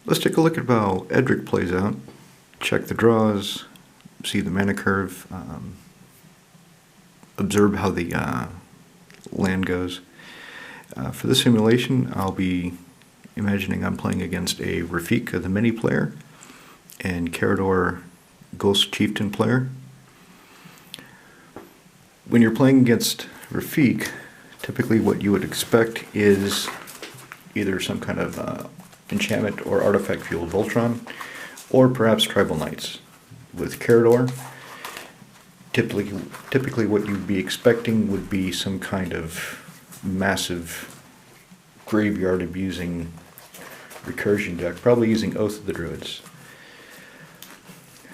Let's take a look at how Edric plays out. Check the draws, see the mana curve, observe how the land goes. For this simulation, I'll be imagining I'm playing against a Rafik, the mini player, and Carador, Ghost Chieftain player. When you're playing against Rafik, typically what you would expect is either some kind of enchantment or artifact fueled Voltron, or perhaps Tribal Knights. With Carador, typically what you'd be expecting would be some kind of massive graveyard abusing recursion deck, probably using Oath of the Druids.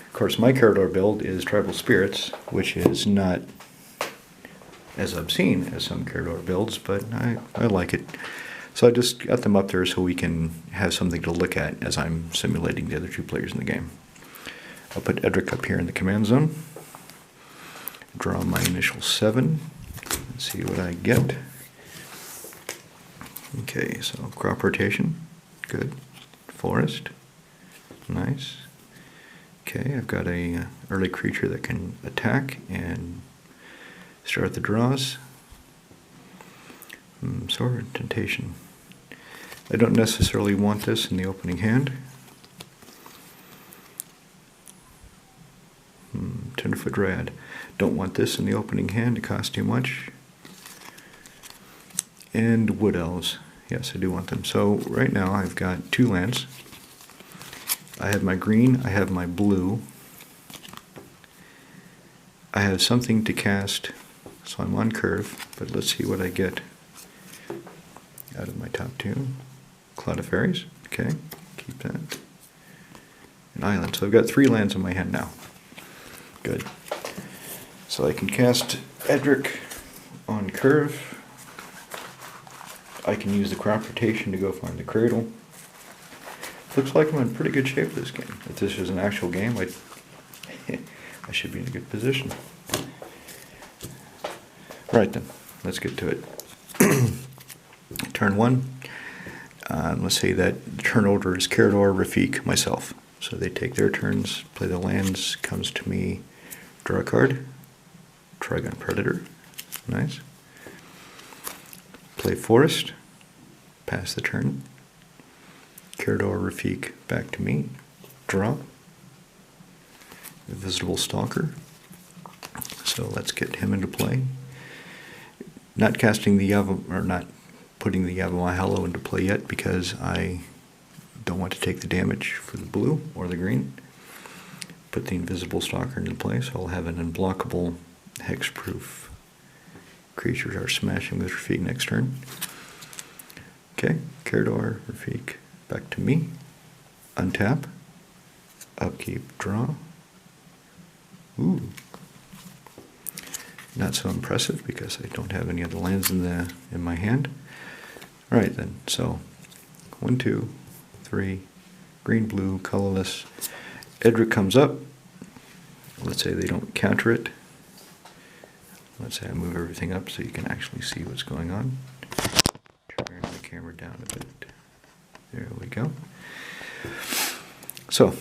Of course, my Carador build is Tribal Spirits, which is not as obscene as some Carador builds, but I like it. So I just got them up there so we can have something to look at as I'm simulating the other two players in the game. I'll put Edric up here in the command zone. Draw my initial 7. Let's see what I get. Okay, so crop rotation. Good. Forest. Nice. Okay, I've got a early creature that can attack and start the draws. Sword Temptation. I don't necessarily want this in the opening hand. Tenderfoot Dryad. Don't want this in the opening hand, it costs too much. And Wood Elves. Yes, I do want them. So right now I've got 2 lands. I have my green, I have my blue. I have something to cast, so I'm on curve, but let's see what I get out of my top 2. Cloud of Fairies, okay, keep that. An island, so I've got 3 lands in my hand now. Good. So I can cast Edric on curve. I can use the crop rotation to go find the cradle. Looks like I'm in pretty good shape for this game. If this was an actual game, I should be in a good position. Right then, let's get to it. Turn 1. Let's say that the turn order is Carador, Rafik, myself. So they take their turns, play the lands, comes to me, draw a card, Trigon Predator, nice. Play Forest, pass the turn, Carador, Rafik, back to me, draw, Visible Stalker, so let's get him into play. Not casting the not putting the Yavimahalo into play yet because I don't want to take the damage for the blue or the green. Put the Invisible Stalker into play, so I'll have an unblockable hexproof creatures are smashing with Rafik next turn. Okay, Carador, Rafik, back to me. Untap. Upkeep, draw. Ooh. Not so impressive because I don't have any other lands in my hand. Alright then, so 1, 2, 3, green, blue, colorless. Edric comes up. Let's say they don't counter it. Let's say I move everything up so you can actually see what's going on. Turn the camera down a bit. There we go. So,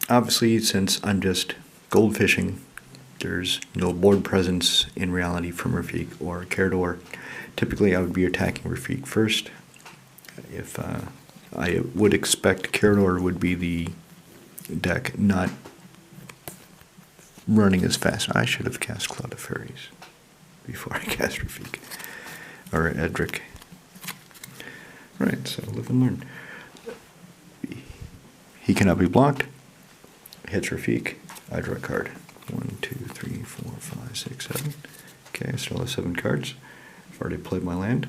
obviously, since I'm just goldfishing, there's no board presence in reality from Rafik or Carador. Typically, I would be attacking Rafik first. If I would expect Carador would be the deck, not running as fast. I should have cast Cloud of Fairies before I cast Rafik or Edric. Right, so live and learn. He cannot be blocked. Hits Rafik. I draw a card. 1, 2, 3, 4, 5, 6, 7. Okay, I still have 7 cards. I've already played my land.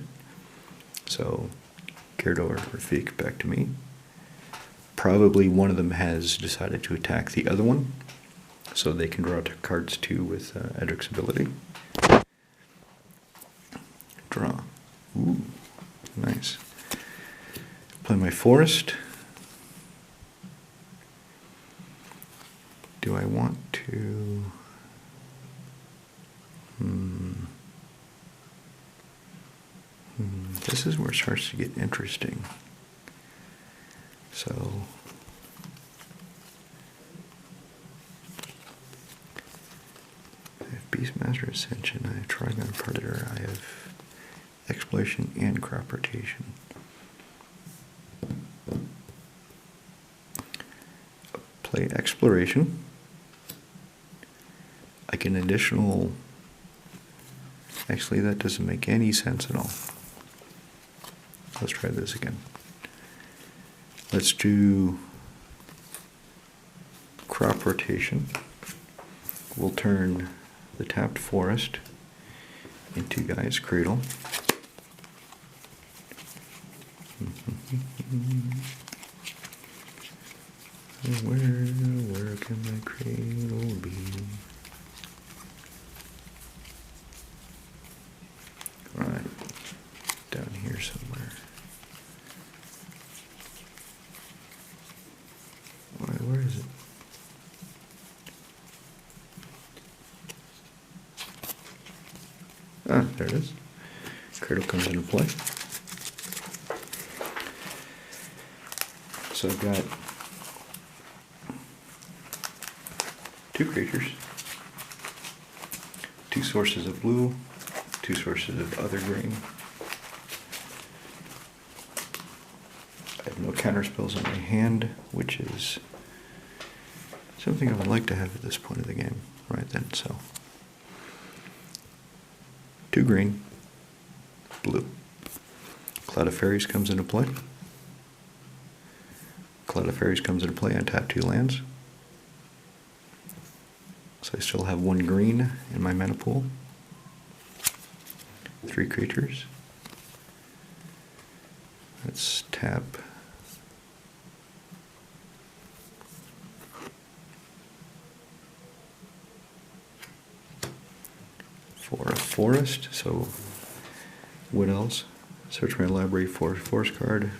So, Carador, Rafik, back to me. Probably one of them has decided to attack the other one, so they can draw cards too with Edric's ability. Draw. Ooh, nice. Play my Forest. Do I want to... This is where it starts to get interesting. So I have Beastmaster Ascension, I have Trigon Predator, I have Exploration and Crop Rotation. Play Exploration. I get an additional... Actually, that doesn't make any sense at all. Let's try this again. Let's do Crop Rotation. We'll turn the tapped forest into Guy's Cradle. Where can my cradle be? Right, down here somewhere. Where is it? Ah, there it is. Cradle comes into play. So I've got 2 creatures, 2 sources of blue, 2 sources of other green. I have no counter spells in my hand, which is something I would like to have at this point of the game, right then, so. 2 green, blue. Cloud of Fairies comes into play. Cloud of Fairies comes into play, untap 2 lands. So I still have 1 green in my mana pool. 3 creatures. Let's tap. For a forest, so what else? Search my library for a forest card.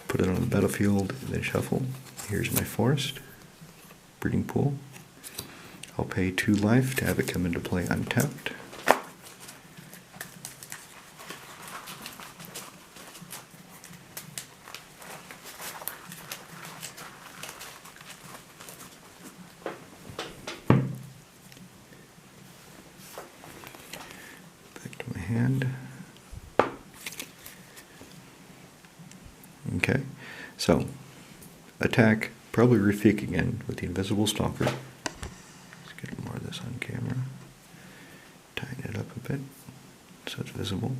Put it on the battlefield, and then shuffle. Here's my forest. Breeding pool. I'll pay 2 life to have it come into play untapped. Back to my hand. Okay, so attack, probably Rafik again with the Invisible Stalker. Let's get more of this on camera. Tighten it up a bit so it's visible.